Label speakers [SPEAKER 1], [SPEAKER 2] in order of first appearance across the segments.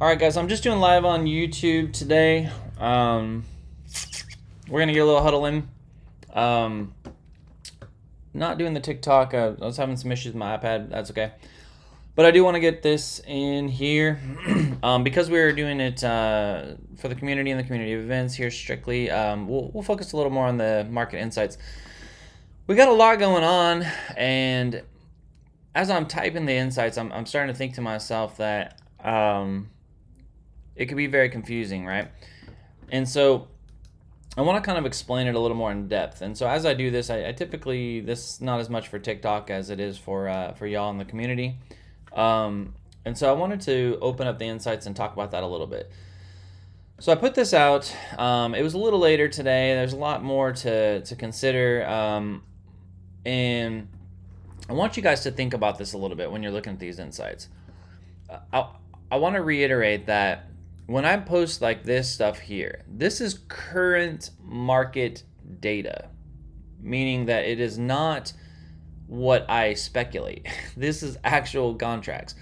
[SPEAKER 1] All right, guys, I'm just doing live on YouTube today. We're gonna get a little huddle in. Um, Not doing the TikTok. I was having some issues with my iPad. That's okay. But I do want to get this in here because we're doing it for the community and the community events here strictly. We'll focus a little more on the market insights. We got a lot going on, and as I'm typing the insights, I'm starting to think to myself that it could be very confusing, right? And so I want to kind of explain it a little more in depth. And so as I do this, I typically, this is not as much for TikTok as it is for y'all in the community. And so I wanted to open up the insights and talk about that a little bit. So I put this out. It was a little later today. There's a lot more to consider. And I want you guys to think about this a little bit when you're looking at these insights. I want to reiterate that when I post like this stuff here, this is current market data, meaning that it is not what I speculate. This is actual contracts.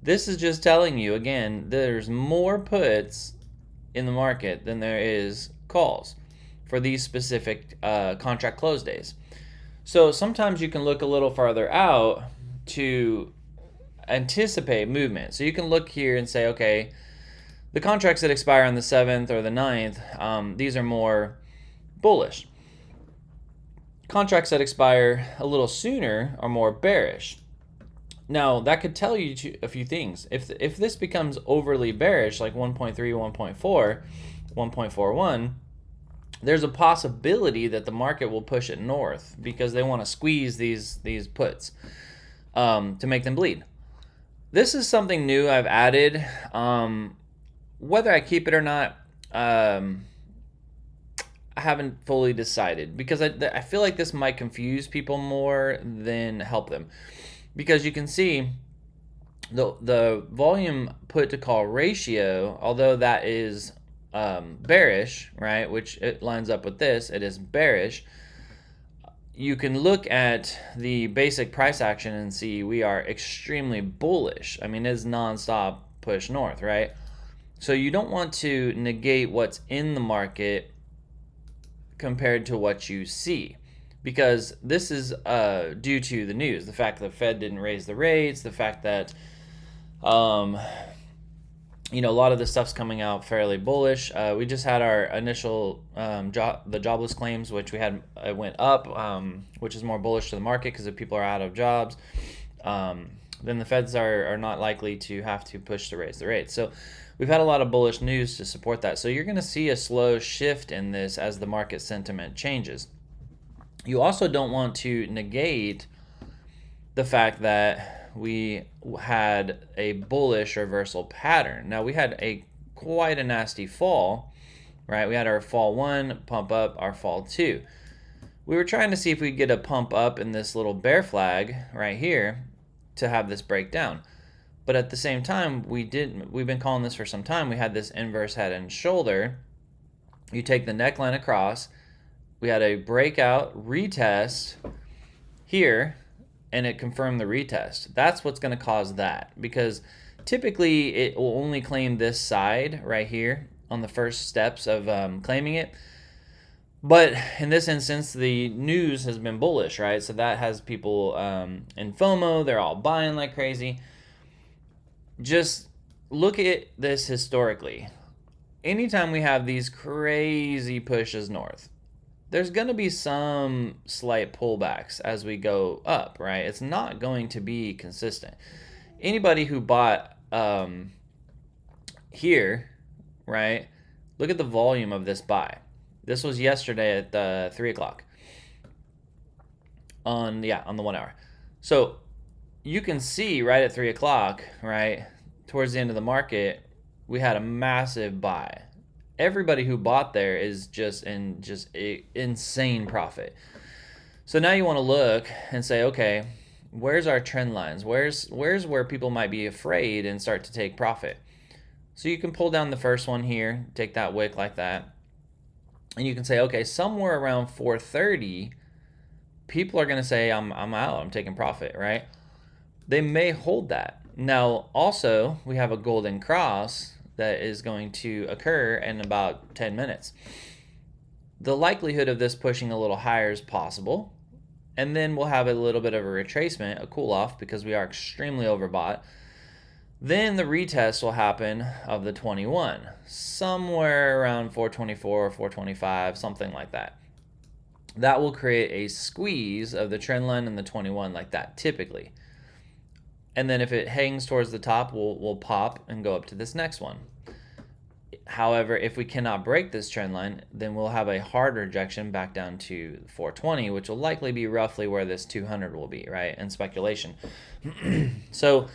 [SPEAKER 1] This is just telling you, again, there's more puts in the market than there is calls for these specific contract close days. So sometimes you can look a little farther out to anticipate movement. So you can look here and say, okay, the contracts that expire on the 7th or the 9th, these are more bullish. Contracts that expire a little sooner are more bearish. Now, that could tell you a few things. If this becomes overly bearish, like 1.3, 1.4, 1.41, there's a possibility that the market will push it north because they want to squeeze these puts to make them bleed. This is something new I've added. Whether I keep it or not, I haven't fully decided because I feel like this might confuse people more than help them. Because you can see the volume put to call ratio, although that is bearish, right, which it lines up with this, it is bearish. You can look at the basic price action and see we are extremely bullish. I mean, it's nonstop push north, right? So you don't want to negate what's in the market compared to what you see, because this is due to the news, the fact that the Fed didn't raise the rates, the fact that a lot of this stuff's coming out fairly bullish. We just had our initial the jobless claims, which it went up, which is more bullish to the market because if people are out of jobs, then the Feds are not likely to have to push to raise the rates. So we've had a lot of bullish news to support that. So you're going to see a slow shift in this as the market sentiment changes. You also don't want to negate the fact that we had a bullish reversal pattern. Now, we had quite a nasty fall, right? We had our fall 1, pump up, our fall 2. We were trying to see if we could get a pump up in this little bear flag right here to have this break down. But at the same time, we've been calling this for some time. We had this inverse head and shoulder. You take the neckline across. We had a breakout retest here, and it confirmed the retest. That's what's going to cause that, because typically it will only claim this side right here on the first steps of claiming it. But in this instance, the news has been bullish, right? So that has people in FOMO. They're all buying like crazy. Just look at this historically. Anytime we have these crazy pushes north, there's going to be some slight pullbacks as we go up, right? It's not going to be consistent. Anybody who bought here, right, look at the volume of this buy. This was yesterday at 3 o'clock on the 1 hour. So you can see right at 3 o'clock, right, towards the end of the market, we had a massive buy. Everybody who bought there is just insane profit. So now you want to look and say, okay, where's our trend lines? Where's where people might be afraid and start to take profit? So you can pull down the first one here, take that wick like that, and you can say, okay, somewhere around 430, people are going to say, I'm out, I'm taking profit, right? They may hold that. Now, also, we have a golden cross that is going to occur in about 10 minutes. The likelihood of this pushing a little higher is possible. And then we'll have a little bit of a retracement, a cool off, because we are extremely overbought. Then the retest will happen of the 21, somewhere around 424 or 425, something like that. That will create a squeeze of the trend line and the 21 like that, typically. And then if it hangs towards the top, we'll pop and go up to this next one. However, if we cannot break this trend line, then we'll have a hard rejection back down to 420, which will likely be roughly where this 200 will be, right, in speculation. So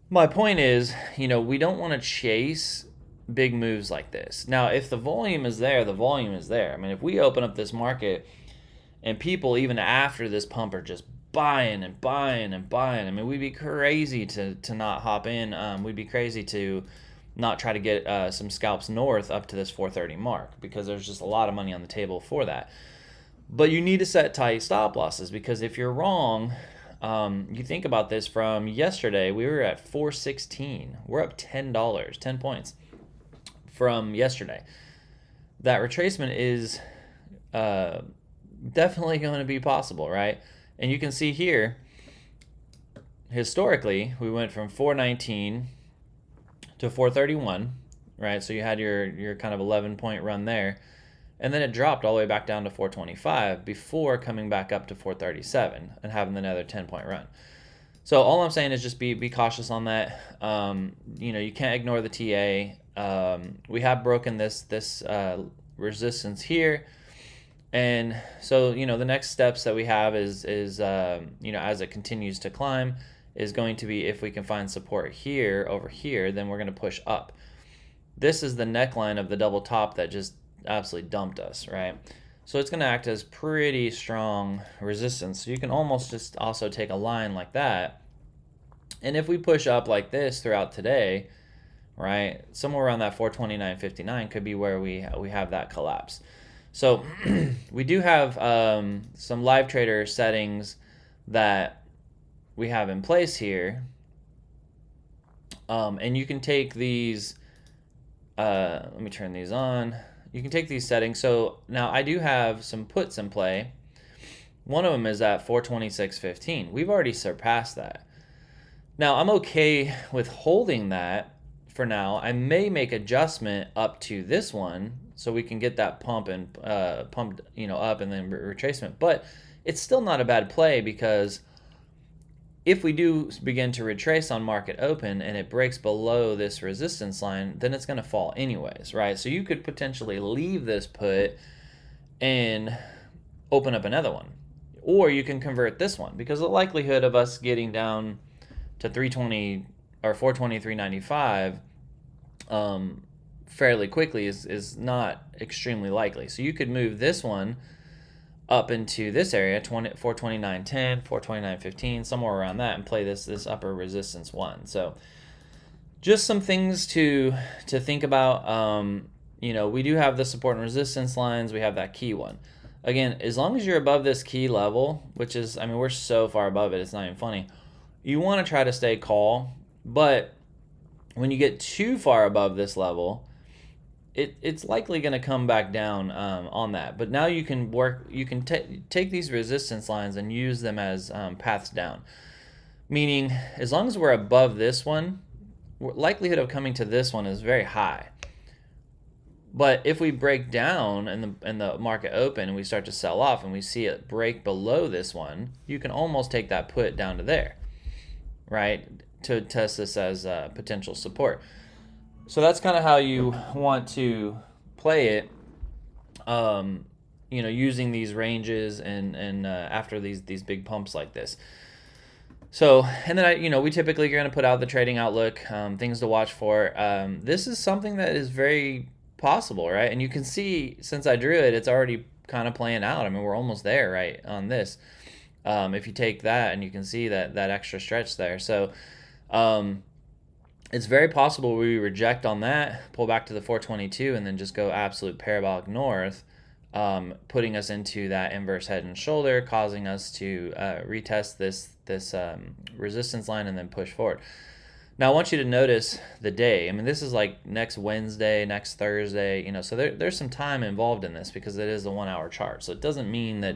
[SPEAKER 1] my point is, we don't want to chase big moves like this. Now, if the volume is there, the volume is there. I mean, if we open up this market and people, even after this pump, are just buying and buying and buying, I mean, we'd be crazy to not hop in. We'd be crazy to not try to get some scalps north up to this 430 mark, because there's just a lot of money on the table for that. But you need to set tight stop losses, because if you're wrong, you think about this from yesterday, we were at 416. We're up $10, 10 points from yesterday. That retracement is definitely going to be possible, right? And you can see here, historically, we went from 419 to 431, right? So you had your kind of 11-point run there. And then it dropped all the way back down to 425 before coming back up to 437 and having another 10-point run. So all I'm saying is just be cautious on that. You can't ignore the TA. We have broken this resistance here. And so, the next steps that we have is as it continues to climb, is going to be, if we can find support here, over here, then we're going to push up. This is the neckline of the double top that just absolutely dumped us, right? So it's going to act as pretty strong resistance. So you can almost just also take a line like that. And if we push up like this throughout today, right, somewhere around that 429.59 could be where we have that collapse. So we do have some live trader settings that we have in place here. And you can take these, let me turn these on. You can take these settings. So now I do have some puts in play. One of them is at 426.15. We've already surpassed that. Now I'm okay with holding that for now. I may make adjustment up to this one so we can get that pump and pumped, up and then retracement. But it's still not a bad play, because if we do begin to retrace on market open and it breaks below this resistance line, then it's going to fall anyways, right? So you could potentially leave this put and open up another one. Or you can convert this one, because the likelihood of us getting down to 320 or 423.95 fairly quickly is not extremely likely. So you could move this one up into this area, 429.10, 429.15, somewhere around that, and play this upper resistance one. So just some things to think about. We do have the support and resistance lines. We have that key one. Again, as long as you're above this key level, which is, we're so far above it, it's not even funny. You want to try to stay call, but when you get too far above this level, it's likely going to come back down on that. But now you can take these resistance lines and use them as paths down. Meaning, as long as we're above this one, likelihood of coming to this one is very high. But if we break down and the market open and we start to sell off and we see it break below this one, you can almost take that put down to there, right, to test this as potential support. So that's kind of how you want to play it, using these ranges and after these big pumps like this. So, and then we typically are going to put out the trading outlook, things to watch for. This is something that is very possible, right? And you can see, since I drew it, it's already kind of playing out. We're almost there, right, on this. If you take that, and you can see that extra stretch there. So, it's very possible we reject on that, pull back to the 422, and then just go absolute parabolic north, putting us into that inverse head and shoulder, causing us to retest this resistance line and then push forward. Now I want you to notice the day. I mean, this is like next Wednesday, next Thursday, so there's some time involved in this because it is a 1 hour chart. So it doesn't mean that,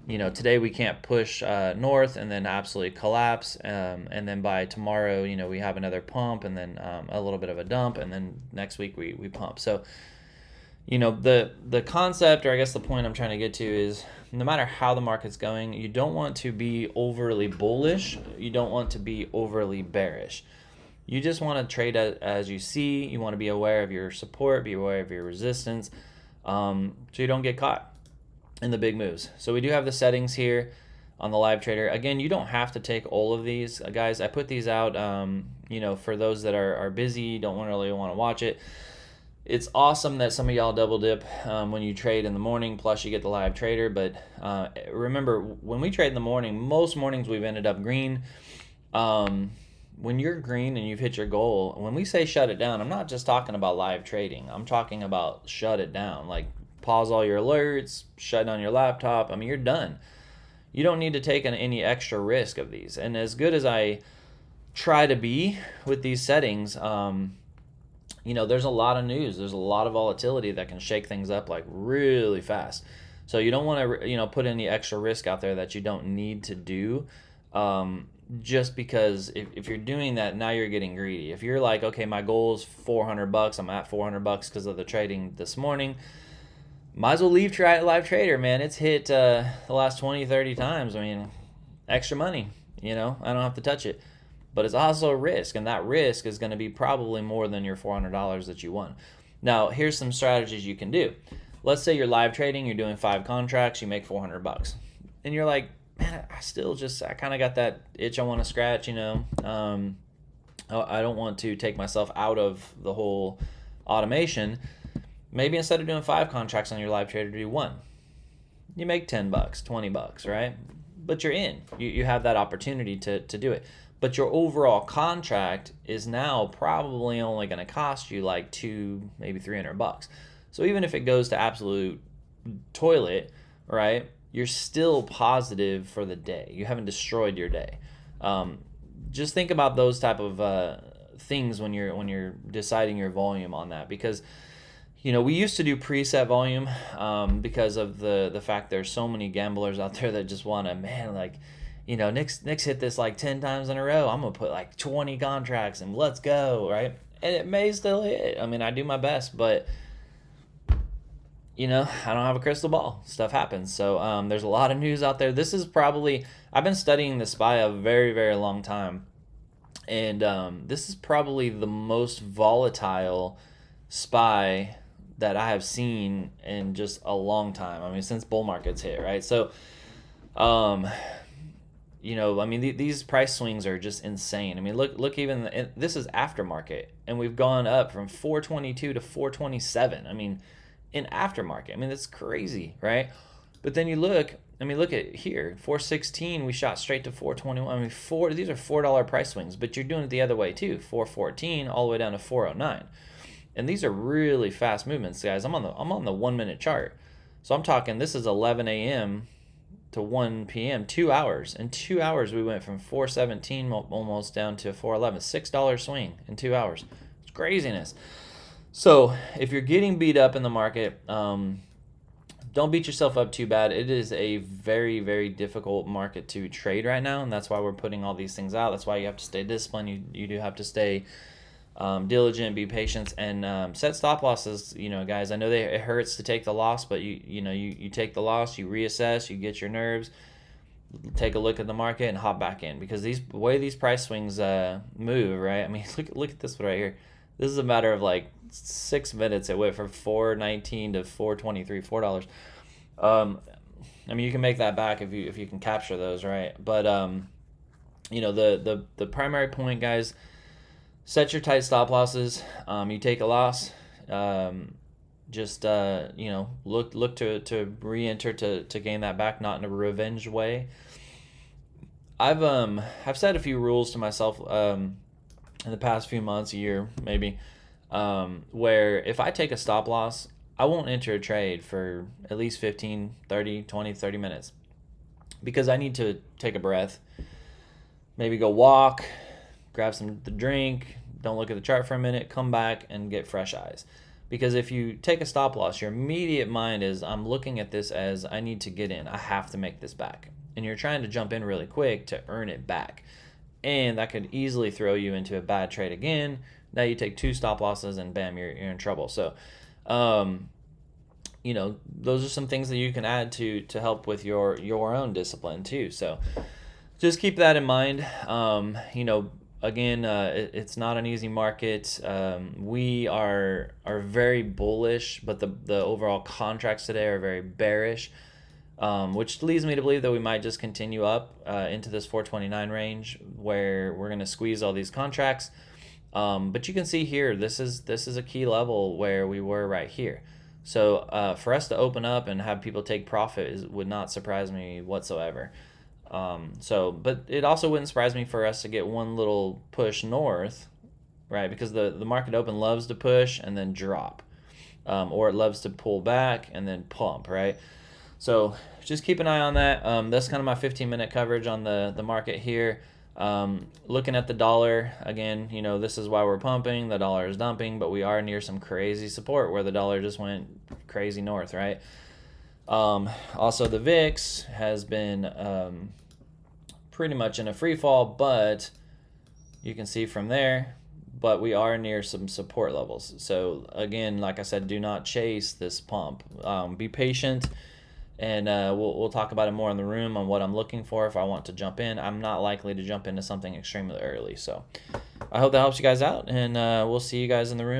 [SPEAKER 1] today we can't push north and then absolutely collapse. And then by tomorrow, we have another pump and then a little bit of a dump. And then next week we pump. So, the concept, or I guess the point I'm trying to get to is no matter how the market's going, you don't want to be overly bullish. You don't want to be overly bearish. You just want to trade as you see. You want to be aware of your support, be aware of your resistance, so you don't get caught in the big moves. So we do have the settings here on the live trader. Again, you don't have to take all of these, guys. I put these out, for those that are busy, don't really want to watch it. It's awesome that some of y'all double dip when you trade in the morning, plus you get the live trader. But remember, when we trade in the morning, most mornings we've ended up green. When you're green and you've hit your goal, when we say shut it down, I'm not just talking about live trading. I'm talking about shut it down. Like pause all your alerts, shut down your laptop. I mean, you're done. You don't need to take any extra risk of these. And as good as I try to be with these settings, there's a lot of news. There's a lot of volatility that can shake things up like really fast. So you don't want to, put any extra risk out there that you don't need to do. Just because if you're doing that, now you're getting greedy. If you're like, okay, my goal is $400, I'm at $400 because of the trading this morning, might as well leave live trader, man. It's hit the last 20, 30 times. I mean, extra money, I don't have to touch it. But it's also a risk, and that risk is going to be probably more than your $400 that you won. Now, here's some strategies you can do. Let's say you're live trading, you're doing 5 contracts, you make $400. And you're like, man, I kind of got that itch I want to scratch, I don't want to take myself out of the whole automation. Maybe instead of doing 5 contracts on your live trader, do 1. You make $10, $20, right? But you're in. You have that opportunity to do it. But your overall contract is now probably only going to cost you like $200, maybe $300. So even if it goes to absolute toilet, right, you're still positive for the day. You haven't destroyed your day. Just think about those type of things when you're deciding your volume on that, because we used to do preset volume because of the fact there's so many gamblers out there that just want to, Nick's hit this like 10 times in a row. I'm going to put like 20 contracts and let's go, right? And it may still hit. I mean, I do my best, but, I don't have a crystal ball. Stuff happens. So there's a lot of news out there. This is probably, I've been studying the SPY a very, very long time. And this is probably the most volatile SPY that I have seen in just a long time. I mean, since bull markets hit, right? So, these price swings are just insane. I mean, look, even this is aftermarket, and we've gone up from 422 to 427. I mean, in aftermarket, that's crazy, right? But then look at here, 416, we shot straight to 421. These are $4 price swings, but you're doing it the other way too, 414 all the way down to 409. And these are really fast movements, guys. I'm on the 1 minute chart. So I'm talking, this is 11 a.m. to 1 p.m., 2 hours. In 2 hours, we went from 417 almost down to 411. $6 swing in 2 hours. It's craziness. So if you're getting beat up in the market, don't beat yourself up too bad. It is a very, very difficult market to trade right now, and that's why we're putting all these things out. That's why you have to stay disciplined. You do have to stay diligent, be patient, and set stop losses. Guys, I know it hurts to take the loss, but you take the loss, you reassess, you get your nerves, take a look at the market, and hop back in, because the way these price swings move, right? I mean, look at this one right here. This is a matter of like 6 minutes. It went from 419 to 423, $4. You can make that back if you can capture those, right? But the primary point, guys. Set your tight stop losses. You take a loss, just look to re-enter to gain that back, not in a revenge way. I've set a few rules to myself in the past few months, a year maybe, where if I take a stop loss, I won't enter a trade for at least 15, 30, 20, 30 minutes, because I need to take a breath, maybe go walk, grab some to drink, don't look at the chart for a minute, come back and get fresh eyes. Because if you take a stop loss, your immediate mind is, I'm looking at this as I need to get in. I have to make this back. And you're trying to jump in really quick to earn it back. And that could easily throw you into a bad trade again. Now you take 2 stop losses and bam, you're in trouble. So, you know, those are some things that you can add to help with your own discipline too. So just keep that in mind. You know, again, it's not an easy market. We are very bullish, but the overall contracts today are very bearish, which leads me to believe that we might just continue up into this 429 range, where we're going to squeeze all these contracts. But you can see here, this is a key level where we were right here. So for us to open up and have people take profit would not surprise me whatsoever. But it also wouldn't surprise me for us to get one little push north, right? Because the market open loves to push and then drop, or it loves to pull back and then pump, right? So just keep an eye on that. That's kind of my 15-minute coverage on the market here. Looking at the dollar, again, you know, this is why we're pumping. The dollar is dumping, but we are near some crazy support where the dollar just went crazy north, right? Also, the VIX has been pretty much in a free fall, but you can see from there, but we are near some support levels. So again, like I said, do not chase this pump. Be patient, and we'll talk about it more in the room on what I'm looking for if I want to jump in. I'm not likely to jump into something extremely early. So I hope that helps you guys out, and we'll see you guys in the room.